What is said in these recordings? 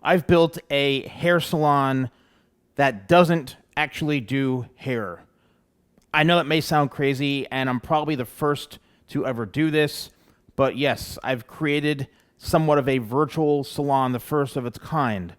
I've built a hair salon that doesn't actually do hair. I know that may sound crazy, and I'm probably the first to ever do this, but yes, I've created somewhat of a virtual salon, the first of its kind.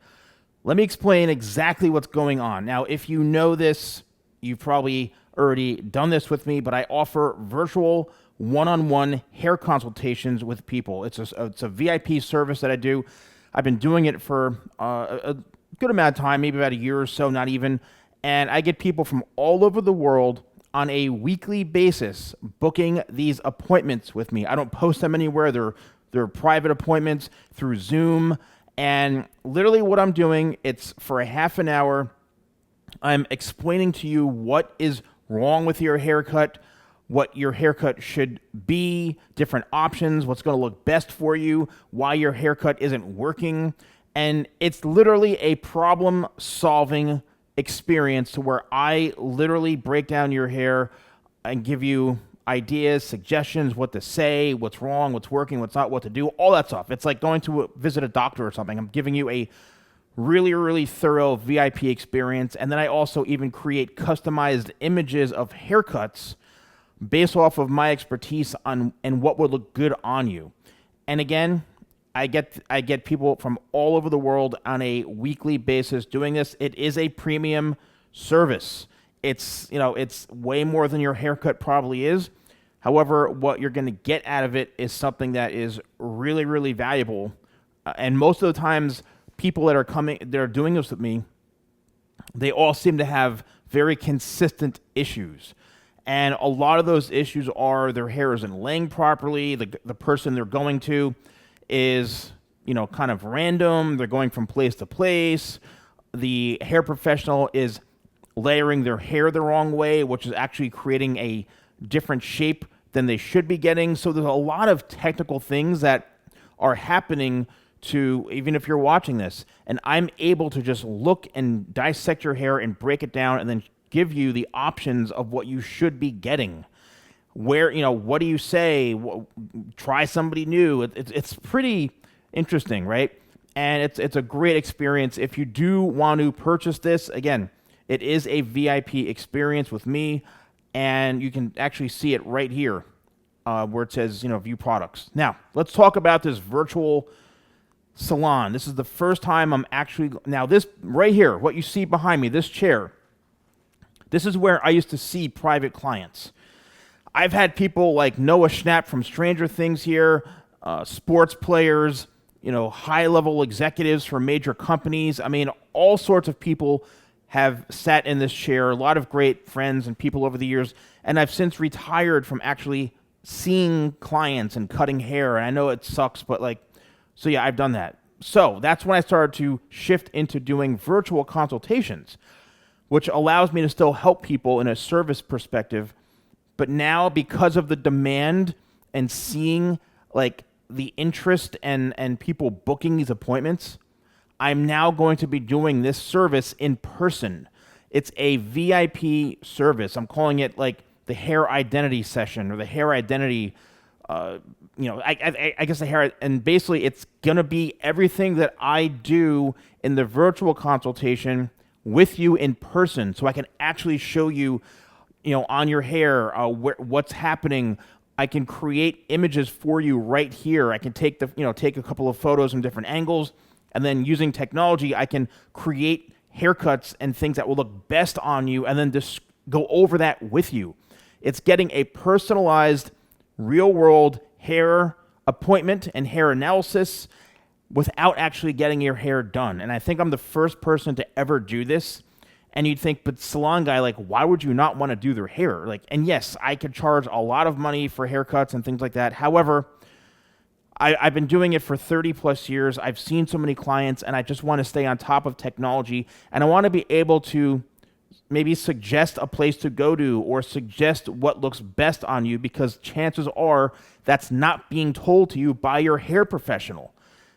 Let me explain exactly what's going on. Now, if you know this, you've probably already done this with me, but I offer virtual one-on-one hair consultations with people. It's a VIP service that I do. I've been doing it for a good amount of time, maybe about a year or so, not even. And I get people from all over the world on a weekly basis booking these appointments with me. I don't post them anywhere. They're private appointments through Zoom. And literally what I'm doing, it's for a half an hour. I'm explaining to you what is wrong with your haircut, what your haircut should be, different options, what's going to look best for you, why your haircut isn't working. And it's literally a problem-solving experience to where I literally break down your hair and give you ideas, suggestions, what to say, what's wrong, what's working, what's not, what to do, all that stuff. It's like going to visit a doctor or something. I'm giving you a really, really thorough VIP experience. And then I also even create customized images of haircuts based off of my expertise on and what would look good on you. And again, I get people from all over the world on a weekly basis doing this. It is a premium service. It's way more than your haircut probably is. However, what you're going to get out of it is something that is really, really valuable. And most of the times, people that are doing this with me, they all seem to have very consistent issues. And a lot of those issues are their hair isn't laying properly. The person they're going to is, kind of random. They're going from place to place. The hair professional is layering their hair the wrong way, which is actually creating a different shape than they should be getting. So there's a lot of technical things that are happening to, even if you're watching this, and I'm able to just look and dissect your hair and break it down and then give you the options of what you should be getting. Where, what do you say? Try somebody new. It's pretty interesting, right? And it's a great experience. If you do want to purchase this, again, it is a VIP experience with me, and you can actually see it right here where it says, view products. Now, let's talk about this virtual salon. This is the first time I'm actually, now this right here, what you see behind me, this chair, this is where I used to see private clients. I've had people like Noah Schnapp from Stranger Things here, sports players, high-level executives from major companies. I mean, all sorts of people have sat in this chair, a lot of great friends and people over the years, and I've since retired from actually seeing clients and cutting hair, and I know it sucks, but so yeah, I've done that. So that's when I started to shift into doing virtual consultations, which allows me to still help people in a service perspective. But now, because of the demand and seeing the interest and people booking these appointments, I'm now going to be doing this service in person. It's a VIP service. I'm calling it the hair identity session or the hair identity, I guess the hair, and basically it's going to be everything that I do in the virtual consultation with you in person, so I can actually show you, on your hair, what's happening. I can create images for you right here. I can take take a couple of photos from different angles, and then using technology, I can create haircuts and things that will look best on you, and then just go over that with you. It's getting a personalized, real-world hair appointment and hair analysis without actually getting your hair done. And I think I'm the first person to ever do this. And you'd think, but Salon Guy, why would you not want to do their hair? And yes, I could charge a lot of money for haircuts and things like that. However, I've been doing it for 30 plus years. I've seen so many clients, and I just want to stay on top of technology. And I want to be able to maybe suggest a place to go to or suggest what looks best on you, because chances are that's not being told to you by your hair professional.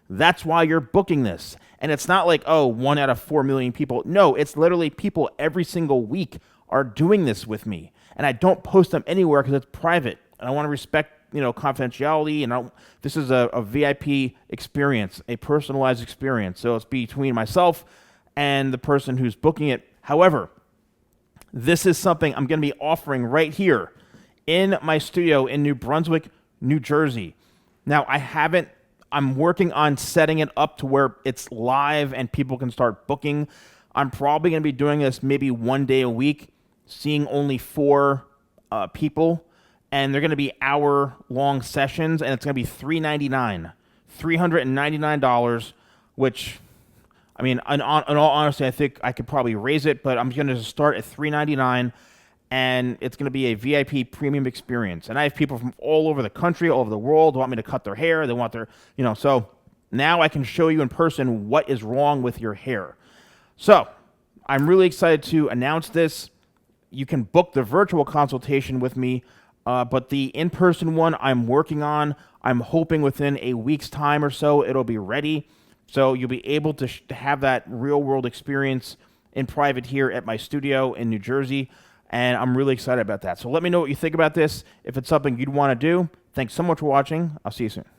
That's why you're booking this. And it's not 1 out of 4 million people. No, it's literally people every single week are doing this with me. And I don't post them anywhere because it's private. And I want to respect confidentiality, and this is a VIP experience, a personalized experience. So it's between myself and the person who's booking it. However, this is something I'm going to be offering right here in my studio in New Brunswick, New Jersey. Now, I'm working on setting it up to where it's live and people can start booking. I'm probably going to be doing this maybe 1 day a week, seeing only 4 people, and they're going to be hour-long sessions, and it's going to be $399, which, I mean, in all honesty, I think I could probably raise it, but I'm going to start at $399, and it's going to be a VIP premium experience. And I have people from all over the country, all over the world, who want me to cut their hair. They want their, so now I can show you in person what is wrong with your hair. So I'm really excited to announce this. You can book the virtual consultation with me, but the in-person one I'm working on. I'm hoping within a week's time or so it'll be ready. So you'll be able to have that real-world experience in private here at my studio in New Jersey, and I'm really excited about that. So let me know what you think about this. If it's something you'd want to do, thanks so much for watching. I'll see you soon.